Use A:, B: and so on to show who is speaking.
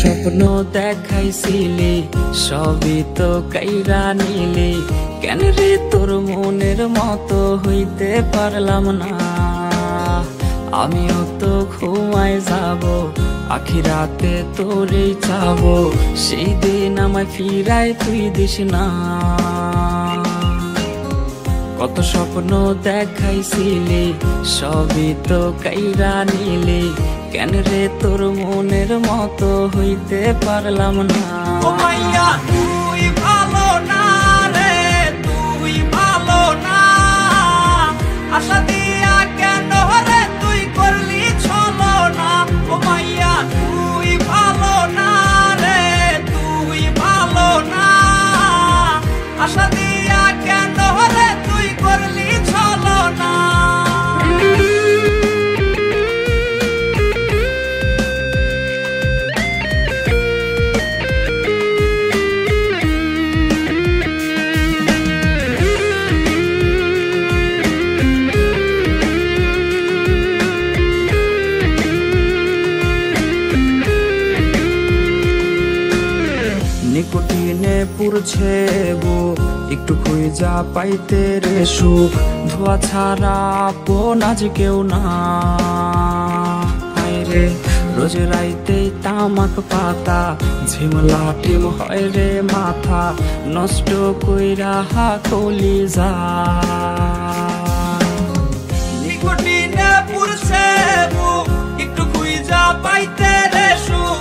A: স্বপ্ন দেখাইছিলি সবই তো কাইরা নিলি, কেন রে তোর মনের মতো হইতে পারলাম না। আমিও তো ঘুমাই যাব, আখিরাতে তোরেই চাবো, সেই দিন আমায় ফিরাই তুই দিস না। কত স্বপ্ন দেখাইছিলি সবই তো কাইরা নিলি, কেন রে তোর মনের মতো হইতে পারলাম না।
B: ও মাইয়া তুই ভালো না রে, তুই ভালো না, আশা দিয়া কেন রে তুই করলি ছলো না। ও মাইয়া তুই ভালো না রে, তুই ভালো না, আশা দিয়া কেন রে তুই করলি ছলো না।
A: নিকোটিনে পুরছে বুক, একটু খুঁজা পাইতে রে সুখ, ধোয়া ছাড়া আপন আজ কেউ না। রে রোজ রাইতেই তামাক পাতা, ঝিমলা টিম হয় রে মাথা, নষ্ট কইরা কলিজা।
B: নিকোটিনে পুরছে বুক, একটু খুঁজা পাইতে রে সুখ,